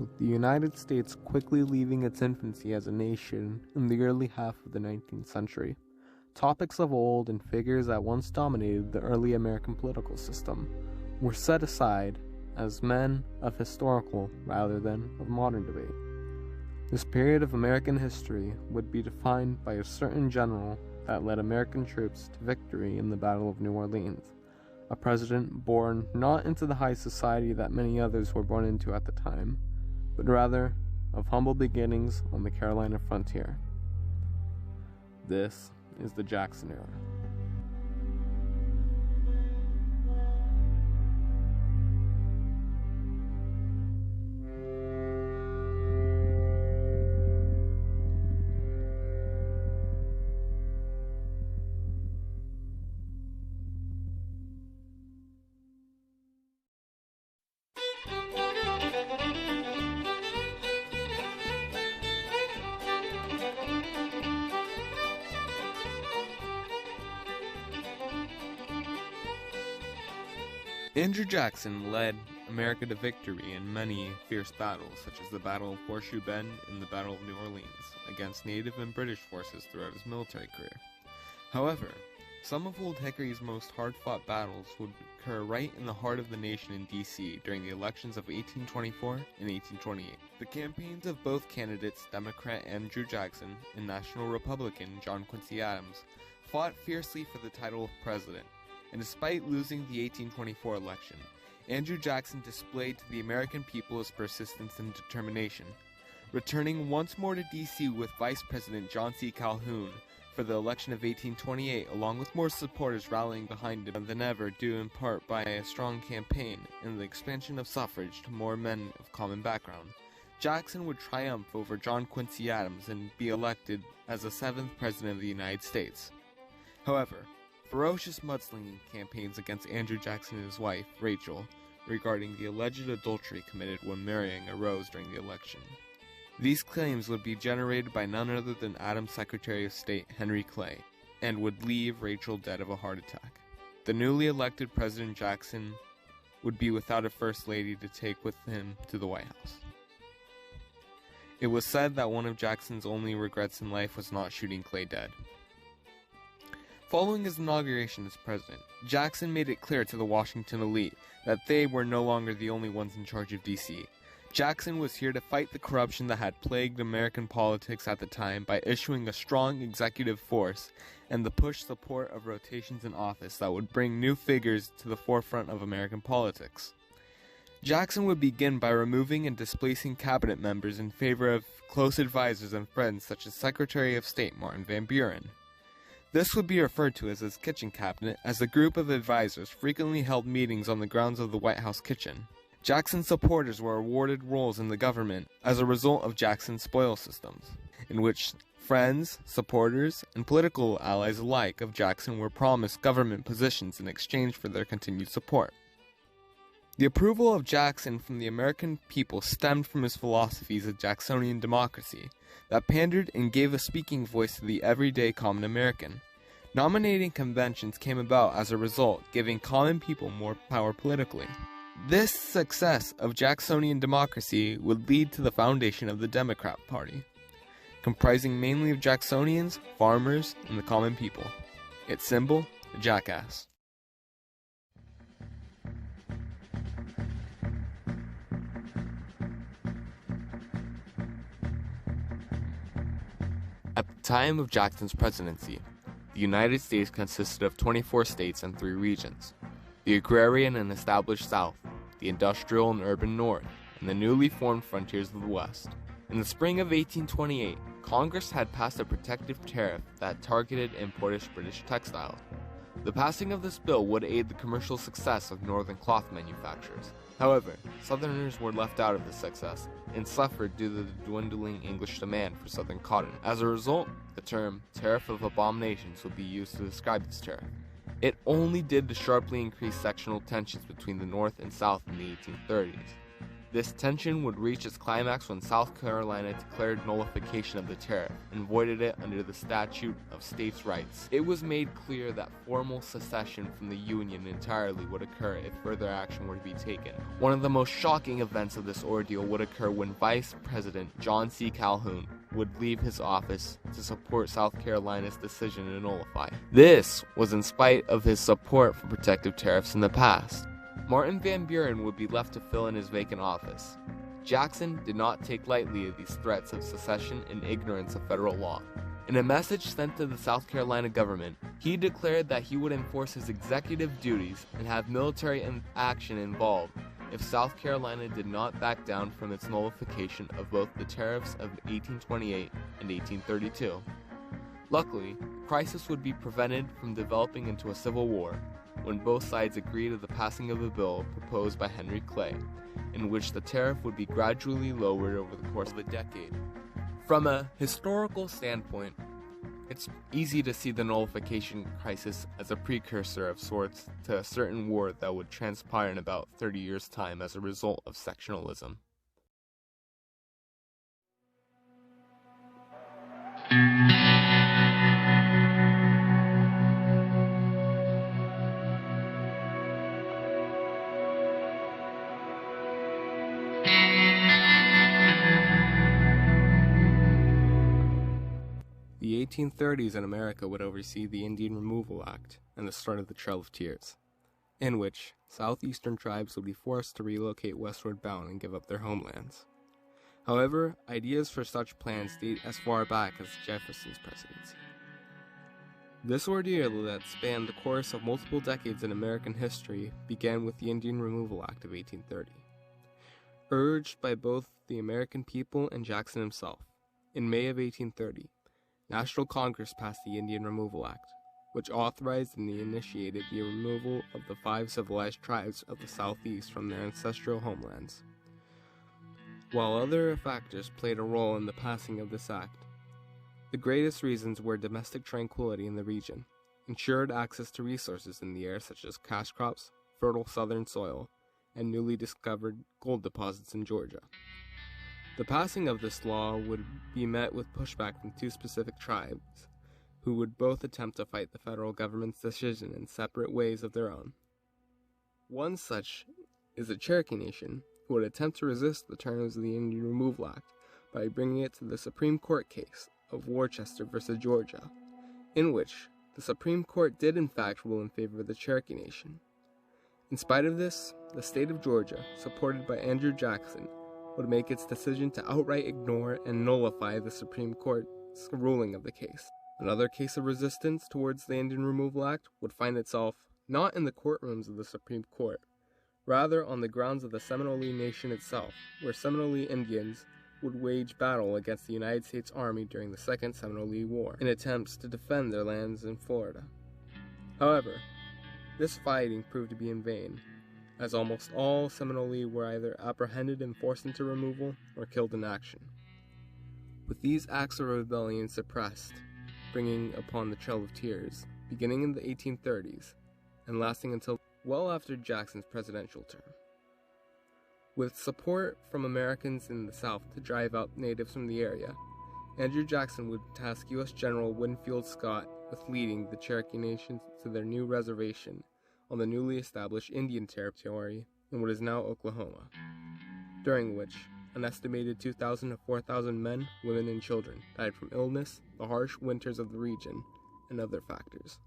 with the United States quickly leaving its infancy as a nation in the early half of the 19th century. Topics of old and figures that once dominated the early American political system were set aside as men of historical rather than of modern debate. This period of American history would be defined by a certain general that led American troops to victory in the Battle of New Orleans, a president born not into the high society that many others were born into at the time, but rather of humble beginnings on the Carolina frontier. This is the Jackson era. Andrew Jackson led America to victory in many fierce battles, such as the Battle of Horseshoe Bend and the Battle of New Orleans, against Native and British forces throughout his military career. However, some of Old Hickory's most hard-fought battles would occur right in the heart of the nation in D.C. during the elections of 1824 and 1828. The campaigns of both candidates, Democrat Andrew Jackson and National Republican John Quincy Adams, fought fiercely for the title of president. And despite losing the 1824 election, Andrew Jackson displayed to the American people his persistence and determination, returning once more to D.C. with Vice President John C. Calhoun for the election of 1828, along with more supporters rallying behind him than ever, due in part by a strong campaign and the expansion of suffrage to more men of common background. Jackson would triumph over John Quincy Adams and be elected as the 7th President of the United States. However, ferocious mudslinging campaigns against Andrew Jackson and his wife, Rachel, regarding the alleged adultery committed when marrying arose during the election. These claims would be generated by none other than Adams' Secretary of State, Henry Clay, and would leave Rachel dead of a heart attack. The newly elected President Jackson would be without a First Lady to take with him to the White House. It was said that one of Jackson's only regrets in life was not shooting Clay dead. Following his inauguration as president, Jackson made it clear to the Washington elite that they were no longer the only ones in charge of D.C. Jackson was here to fight the corruption that had plagued American politics at the time by issuing a strong executive force and the push support of rotations in office that would bring new figures to the forefront of American politics. Jackson would begin by removing and displacing cabinet members in favor of close advisors and friends such as Secretary of State Martin Van Buren. This would be referred to as his kitchen cabinet, as a group of advisors frequently held meetings on the grounds of the White House kitchen. Jackson's supporters were awarded roles in the government as a result of Jackson's spoil systems, in which friends, supporters, and political allies alike of Jackson were promised government positions in exchange for their continued support. The approval of Jackson from the American people stemmed from his philosophies of Jacksonian democracy that pandered and gave a speaking voice to the everyday common American. Nominating conventions came about as a result, giving common people more power politically. This success of Jacksonian democracy would lead to the foundation of the Democrat Party, comprising mainly of Jacksonians, farmers, and the common people. Its symbol, the jackass. At the time of Jackson's presidency, the United States consisted of 24 states and 3 regions: the agrarian and established South, the industrial and urban North, and the newly formed frontiers of the West. In the spring of 1828, Congress had passed a protective tariff that targeted imported British textiles. The passing of this bill would aid the commercial success of northern cloth manufacturers. However, Southerners were left out of this success and suffered due to the dwindling English demand for Southern cotton. As a result, the term Tariff of Abominations would be used to describe this tariff. It only did to sharply increase sectional tensions between the North and South in the 1830s. This tension would reach its climax when South Carolina declared nullification of the tariff and voided it under the Statute of States' Rights. It was made clear that formal secession from the Union entirely would occur if further action were to be taken. One of the most shocking events of this ordeal would occur when Vice President John C. Calhoun would leave his office to support South Carolina's decision to nullify. This was in spite of his support for protective tariffs in the past. Martin Van Buren would be left to fill in his vacant office. Jackson did not take lightly of these threats of secession and ignorance of federal law. In a message sent to the South Carolina government, he declared that he would enforce his executive duties and have military action involved if South Carolina did not back down from its nullification of both the tariffs of 1828 and 1832. Luckily, crisis would be prevented from developing into a civil war when both sides agreed to the passing of a bill proposed by Henry Clay, in which the tariff would be gradually lowered over the course of a decade. From a historical standpoint, it's easy to see the nullification crisis as a precursor of sorts to a certain war that would transpire in about 30 years' time as a result of sectionalism. The 1830s in America would oversee the Indian Removal Act and the start of the Trail of Tears, in which southeastern tribes would be forced to relocate westward bound and give up their homelands. However, ideas for such plans date as far back as Jefferson's presidency. This ordeal that spanned the course of multiple decades in American history began with the Indian Removal Act of 1830. Urged by both the American people and Jackson himself, in May of 1830, National Congress passed the Indian Removal Act, which authorized and initiated the removal of the 5 civilized tribes of the Southeast from their ancestral homelands. While other factors played a role in the passing of this act, the greatest reasons were domestic tranquility in the region, ensured access to resources in the air such as cash crops, fertile southern soil, and newly discovered gold deposits in Georgia. The passing of this law would be met with pushback from 2 specific tribes, who would both attempt to fight the federal government's decision in separate ways of their own. One such is the Cherokee Nation, who would attempt to resist the terms of the Indian Removal Act by bringing it to the Supreme Court case of Worcester versus Georgia, in which the Supreme Court did in fact rule in favor of the Cherokee Nation. In spite of this, the state of Georgia, supported by Andrew Jackson, would make its decision to outright ignore and nullify the Supreme Court's ruling of the case. Another case of resistance towards the Indian Removal Act would find itself not in the courtrooms of the Supreme Court, rather on the grounds of the Seminole Nation itself, where Seminole Indians would wage battle against the United States Army during the Second Seminole War in attempts to defend their lands in Florida. However, this fighting proved to be in vain, as almost all Seminole were either apprehended and forced into removal or killed in action. With these acts of rebellion suppressed, bringing upon the Trail of Tears, beginning in the 1830s and lasting until well after Jackson's presidential term. With support from Americans in the South to drive out natives from the area, Andrew Jackson would task U.S. General Winfield Scott with leading the Cherokee Nation to their new reservation on the newly established Indian Territory in what is now Oklahoma, during which an estimated 2,000 to 4,000 men, women, and children died from illness, the harsh winters of the region, and other factors.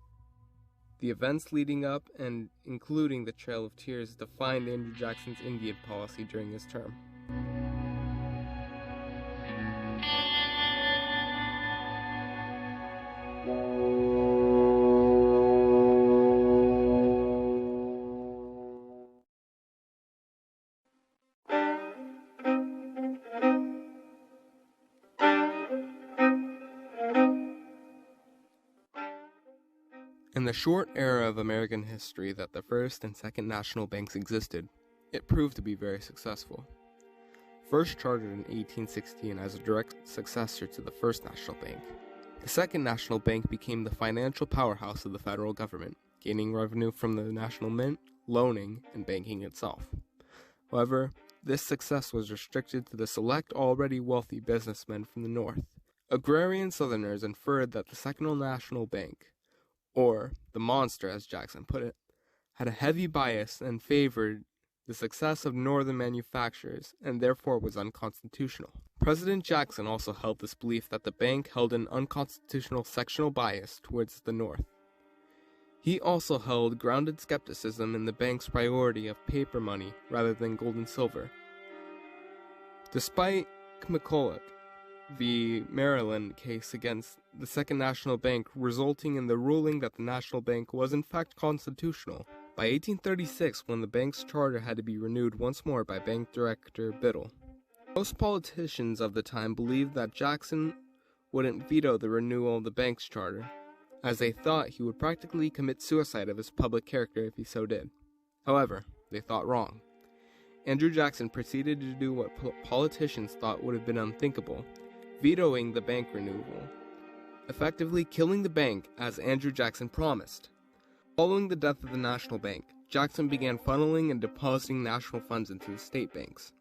The events leading up and including the Trail of Tears defined Andrew Jackson's Indian policy during his term. In the short era of American history that the first and second national banks existed, it proved to be very successful. First chartered in 1816 as a direct successor to the First National Bank, the Second National Bank became the financial powerhouse of the federal government, gaining revenue from the National Mint, loaning, and banking itself. However, this success was restricted to the select already wealthy businessmen from the North. Agrarian Southerners inferred that the Second National Bank, or the monster as Jackson put it, had a heavy bias and favored the success of northern manufacturers and therefore was unconstitutional. President Jackson also held this belief that the bank held an unconstitutional sectional bias towards the North. He also held grounded skepticism in the bank's priority of paper money rather than gold and silver. Despite McCulloch v. Maryland case against the Second National Bank resulting in the ruling that the National Bank was in fact constitutional, by 1836, when the bank's charter had to be renewed once more by Bank Director Biddle, most politicians of the time believed that Jackson wouldn't veto the renewal of the bank's charter, as they thought he would practically commit suicide of his public character if he so did. However, they thought wrong. Andrew Jackson proceeded to do what politicians thought would have been unthinkable, vetoing the bank renewal, effectively killing the bank as Andrew Jackson promised. Following the death of the National Bank, Jackson began funneling and depositing national funds into the state banks.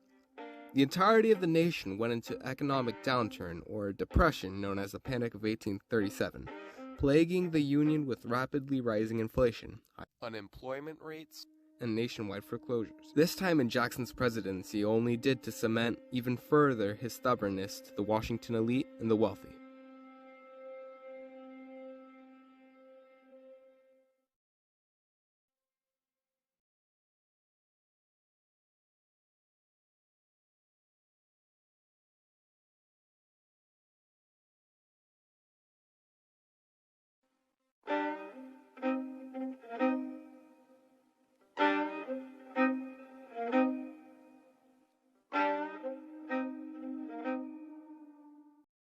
The entirety of the nation went into economic downturn, or depression, known as the Panic of 1837, plaguing the Union with rapidly rising inflation, unemployment rates, and nationwide foreclosures. This time in Jackson's presidency only did to cement even further his stubbornness to the Washington elite and the wealthy.